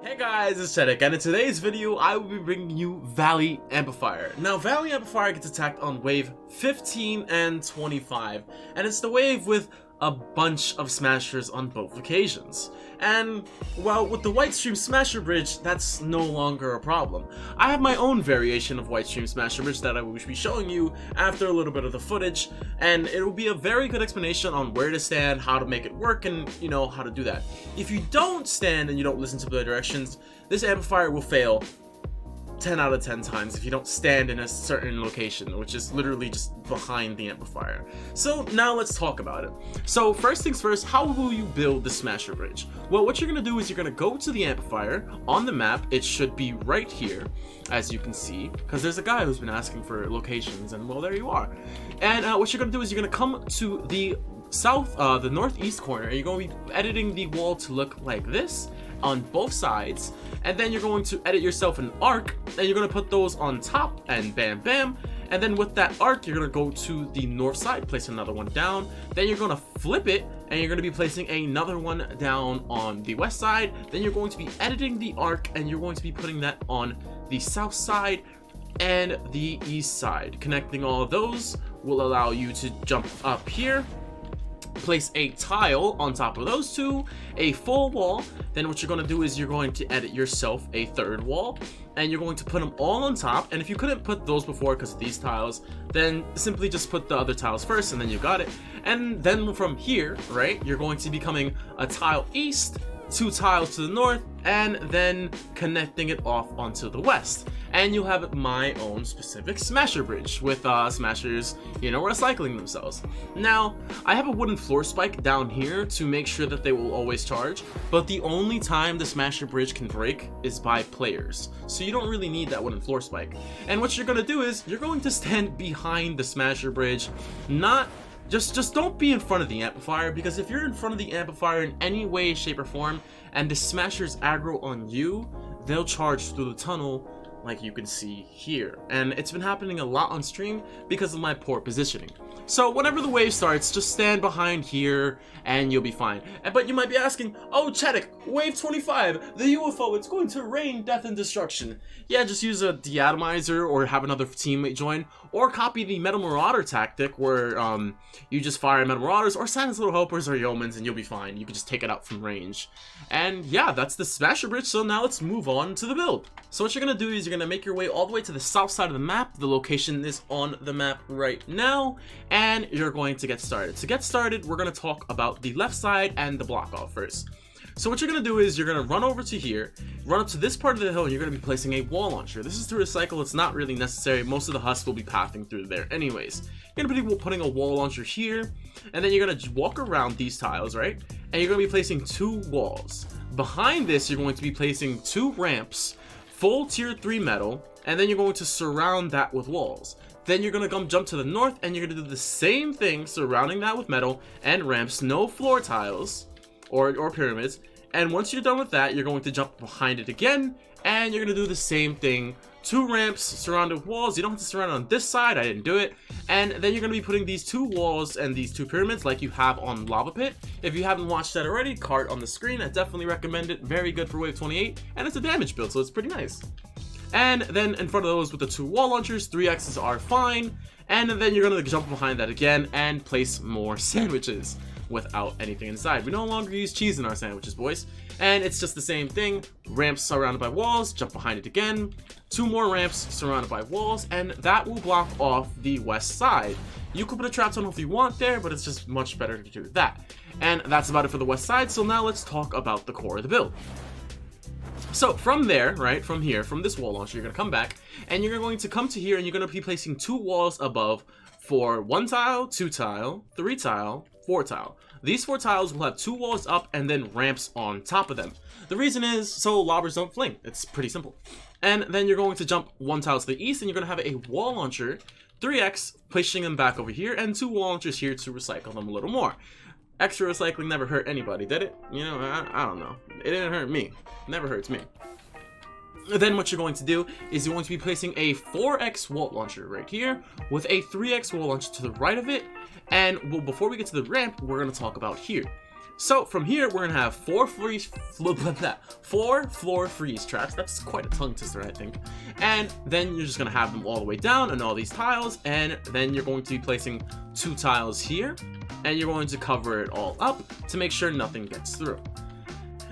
Hey guys, it's Chedic, and in today's video, I will be bringing you Valley Amplifier. Now, Valley Amplifier gets attacked on wave 15 and 25, and it's the wave with a bunch of smashers on both occasions. And, well, with the White Stream Smasher Bridge, that's no longer a problem. I have my own variation of White Stream Smasher Bridge that I will be showing you after a little bit of the footage, and it will be a very good explanation on where to stand, how to make it work, and, you know, how to do that. If you don't stand and you don't listen to the directions, this amplifier will fail 10 out of 10 times if you don't stand in a certain location, which is literally just behind the amplifier. So now let's talk about it. So first things first, how will you build the Smasher Bridge? Well, what you're going to do is you're going to go to the amplifier on the map. It should be right here, as you can see, because there's a guy who's been asking for locations, and well, there you are. And what you're going to do is you're going to come to the the northeast corner, and you're going to be editing the wall to look like this on both sides, and then you're going to edit yourself an arc, and you're going to put those on top, and bam bam, and then with that arc you're going to go to the north side, place another one down, then you're going to flip it, and you're going to be placing another one down on the west side, then you're going to be editing the arc, and you're going to be putting that on the south side and the east side. Connecting all of those will allow you to jump up here, place a tile on top of those two, a full wall. Then what you're going to do is you're going to edit yourself a third wall, and you're going to put them all on top. And if you couldn't put those before because of these tiles, then simply just put the other tiles first, and then you got it. And then from here, right, you're going to be becoming a tile east, two tiles to the north, and then connecting it off onto the west. And you'll have my own specific Smasher Bridge with smashers, you know, recycling themselves. Now, I have a wooden floor spike down here to make sure that they will always charge, but the only time the Smasher Bridge can break is by players. So you don't really need that wooden floor spike. And what you're going to do is you're going to stand behind the Smasher Bridge, not just don't be in front of the amplifier, because if you're in front of the amplifier in any way, shape, or form, and the smashers aggro on you, they'll charge through the tunnel like you can see here. And it's been happening a lot on stream because of my poor positioning. So whenever the wave starts, just stand behind here and you'll be fine. But you might be asking, oh Chedic, wave 25, the UFO, it's going to rain death and destruction. Yeah, just use a deatomizer or have another teammate join, or copy the Metal Marauder tactic where you just fire Metal Marauders or Silence Little Helpers or Yeomans and you'll be fine. You can just take it out from range. And yeah, that's the Smasher Bridge, so now let's move on to the build. So what you're going to do is you're going to make your way all the way to the south side of the map. The location is on the map right now, and you're going to get started. To get started, we're going to talk about the left side and the block off first. So what you're going to do is you're going to run over to here, run up to this part of the hill, and you're going to be placing a wall launcher. This is to recycle. It's not really necessary. Most of the husks will be pathing through there anyways. You're going to be putting a wall launcher here, and then you're going to walk around these tiles, right? And you're going to be placing two walls. Behind this, you're going to be placing two ramps, full tier 3 metal, and then you're going to surround that with walls. Then you're going to jump to the north, and you're going to do the same thing, surrounding that with metal and ramps, no floor tiles or pyramids. And once you're done with that, you're going to jump behind it again, and you're going to do the same thing. Two ramps surrounded with walls. You don't have to surround it on this side. I didn't do it. And then you're going to be putting these two walls and these two pyramids like you have on Lava Pit. If you haven't watched that already, card on the screen. I definitely recommend it. Very good for wave 28, and it's a damage build, so it's pretty nice. And then in front of those with the two wall launchers, 3Xs are fine. And then you're going to jump behind that again and place more sandwiches without anything inside. We no longer use cheese in our sandwiches, boys. And it's just the same thing. Ramps surrounded by walls, jump behind it again. Two more ramps surrounded by walls, and that will block off the west side. You could put a trap tunnel if you want there, but it's just much better to do that. And that's about it for the west side, so now let's talk about the core of the build. So from there, right, from here, from this wall launcher, you're going to come back, and you're going to come to here, and you're going to be placing two walls above for 1 tile, 2 tile, 3 tile, 4 tile. These 4 tiles will have 2 walls up and then ramps on top of them. The reason is so lobbers don't fling. It's pretty simple. And then you're going to jump 1 tile to the east, and you're going to have a wall launcher, 3x, pushing them back over here, and 2 wall launchers here to recycle them a little more. Extra recycling never hurt anybody, did it? You know, I don't know. It didn't hurt me. It never hurts me. Then what you're going to do is you're going to be placing a 4x wall launcher right here with a 3x wall launcher to the right of it. And well, before we get to the ramp, we're going to talk about here. So from here, we're gonna have four floor freeze traps. That's quite a tongue twister, I think. And then you're just gonna have them all the way down on all these tiles, and then you're going to be placing 2 tiles here, and you're going to cover it all up to make sure nothing gets through.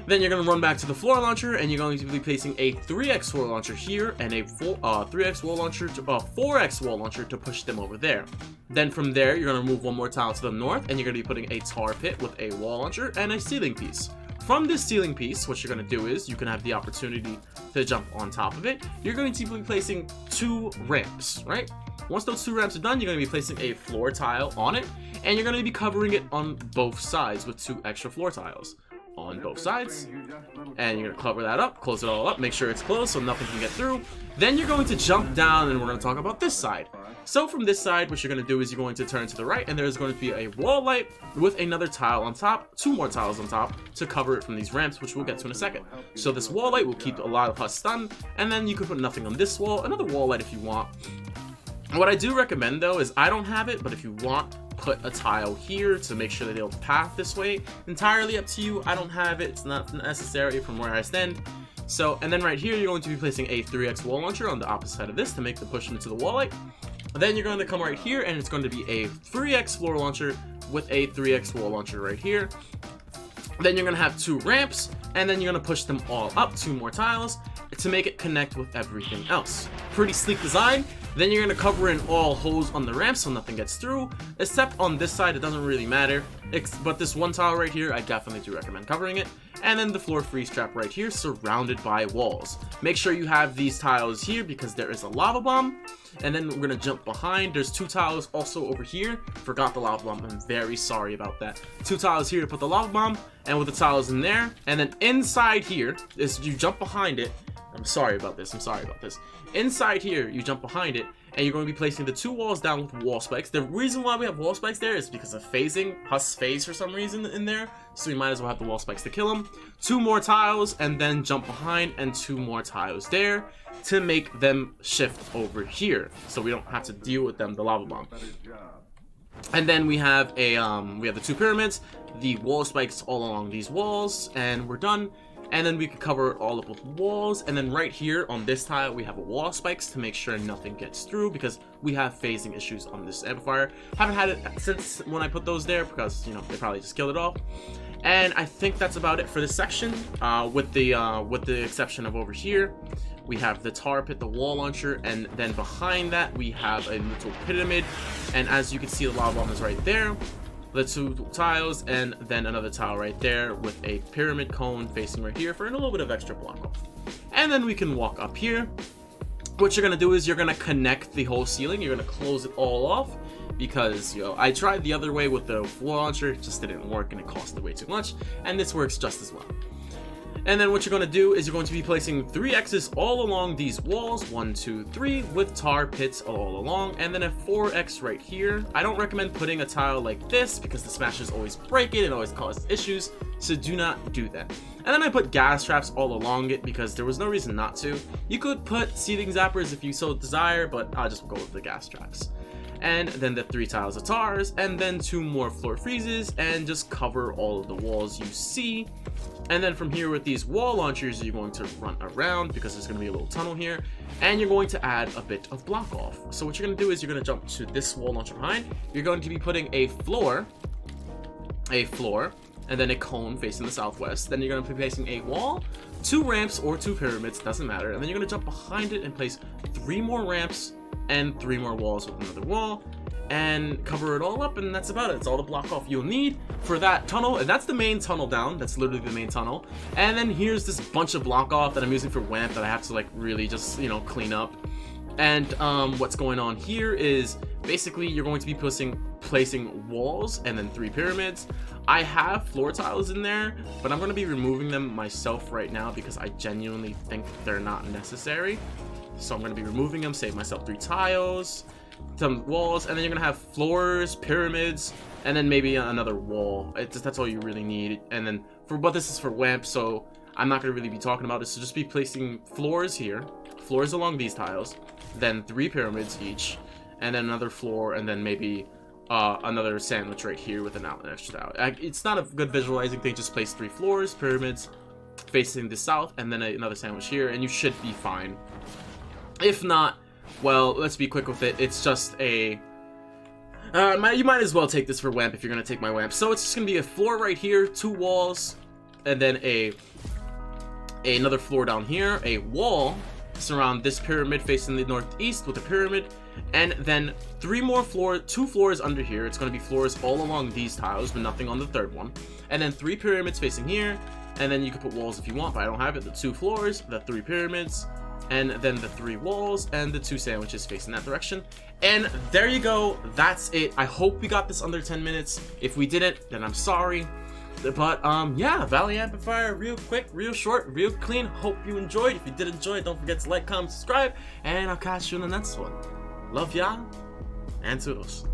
Then you're going to run back to the floor launcher, and you're going to be placing a 3x floor launcher here and a 3x wall launcher to 4x wall launcher to push them over there. Then from there, you're going to move one more tile to the north, and you're going to be putting a tar pit with a wall launcher and a ceiling piece. From this ceiling piece, what you're going to do is you can have the opportunity to jump on top of it. You're going to be placing 2 ramps, right? Once those 2 ramps are done, you're going to be placing a floor tile on it, and you're going to be covering it on both sides with 2 extra floor tiles on both sides. And you're going to cover that up, close it all up, make sure it's closed so nothing can get through. Then you're going to jump down, and we're going to talk about this side. So from this side, what you're going to do is you're going to turn to the right, and there's going to be a wall light with another tile on top, 2 more tiles on top to cover it from these ramps, which we'll get to in a second. So this wall light will keep a lot of us stunned, and then you could put nothing on this wall, another wall light if you want. What I do recommend though is, I don't have it, but if you want, put a tile here to make sure that they'll path this way. Entirely up to you. I don't have it, it's not necessary from where I stand. So, and then right here, you're going to be placing a 3x wall launcher on the opposite side of this to make the push into the wall light. Then you're going to come right here, and it's going to be a 3x floor launcher with a 3x wall launcher right here. Then you're going to have 2 ramps, and then you're going to push them all up, 2 more tiles to make it connect with everything else. Pretty sleek design. Then you're going to cover in all holes on the ramp so nothing gets through, except on this side it doesn't really matter, but this one tile right here I definitely do recommend covering it. And then the floor freeze trap right here surrounded by walls. Make sure you have these tiles here because there is a lava bomb. And then we're going to jump behind. There's 2 tiles also over here. Forgot the lava bomb. I'm very sorry about that. 2 tiles here to put the lava bomb, and with the tiles in there. And then inside here is you jump behind it. I'm sorry about this. Inside here, you jump behind it, and you're going to be placing the 2 walls down with wall spikes. The reason why we have wall spikes there is because of phasing. Huss phase for some reason in there, so we might as well have the wall spikes to kill them. 2 more tiles, and then jump behind, and 2 more tiles there to make them shift over here, so we don't have to deal with them, the lava bomb. And then we have the 2 pyramids, the wall spikes all along these walls, and we're done. And then we can cover it all up with walls. And then right here on this tile, we have a wall spikes to make sure nothing gets through because we have phasing issues on this amplifier. Haven't had it since when I put those there because, you know, they probably just killed it off. And I think that's about it for this section, with the exception of over here. We have the tar pit, the wall launcher, and then behind that we have a little pyramid. And as you can see, the lava bomb is right there. The 2 tiles, and then another tile right there with a pyramid cone facing right here for a little bit of extra block off. And then we can walk up here. What you're gonna do is you're gonna connect the whole ceiling. You're gonna close it all off because, you know, I tried the other way with the floor launcher, it just didn't work and it costed way too much, and this works just as well. And then what you're going to do is you're going to be placing 3 X's all along these walls, 1, 2, 3, with tar pits all along, and then a 4X right here. I don't recommend putting a tile like this because the smashers always break it and always cause issues, so do not do that. And then I put gas traps all along it because there was no reason not to. You could put seething zappers if you so desire, but I'll just go with the gas traps. And then the 3 tiles of tars, and then 2 more floor freezes, and just cover all of the walls you see. And then from here with these wall launchers, you're going to run around because there's going to be a little tunnel here, and you're going to add a bit of block off. So what you're going to do is you're going to jump to this wall launcher behind. You're going to be putting a floor, and then a cone facing the southwest. Then you're going to be placing a wall, 2 ramps or 2 pyramids, doesn't matter. And then you're going to jump behind it and place 3 more ramps and 3 more walls with another wall, and cover it all up, and that's about it. It's all the block off you'll need for that tunnel, and that's the main tunnel down. That's literally the main tunnel. And then here's this bunch of block off that I'm using for WAMP that I have to like really just, you know, clean up. And what's going on here is basically you're going to be placing walls and then 3 pyramids. I have floor tiles in there, but I'm going to be removing them myself right now because I genuinely think they're not necessary. So I'm going to be removing them, save myself 3 tiles, some walls, and then you're going to have floors, pyramids, and then maybe another wall. That's all you really need. And then, but this is for WAMP, so I'm not going to really be talking about it. So just be placing floors here, floors along these tiles, then 3 pyramids each, and then another floor, and then maybe another sandwich right here with an outlet extra out. It's not a good visualizing thing. Just place 3 floors, pyramids, facing the south, and then another sandwich here, and you should be fine. If not, well, let's be quick with it. It's just a... you might as well take this for WAMP if you're going to take my WAMP. So it's just going to be a floor right here, 2 walls, and then another floor down here, a wall surround this pyramid facing the northeast with a pyramid, and then 2 floors under here. It's going to be floors all along these tiles, but nothing on the 3rd one. And then 3 pyramids facing here, and then you can put walls if you want, but I don't have it. The 2 floors, the 3 pyramids, and then the 3 walls, and the 2 sandwiches facing that direction. And there you go. That's it. I hope we got this under 10 minutes. If we didn't, then I'm sorry. But yeah, Valley Amplifier, real quick, real short, real clean. Hope you enjoyed. If you did enjoy, don't forget to like, comment, subscribe, and I'll catch you in the next one. Love y'all, and toodles.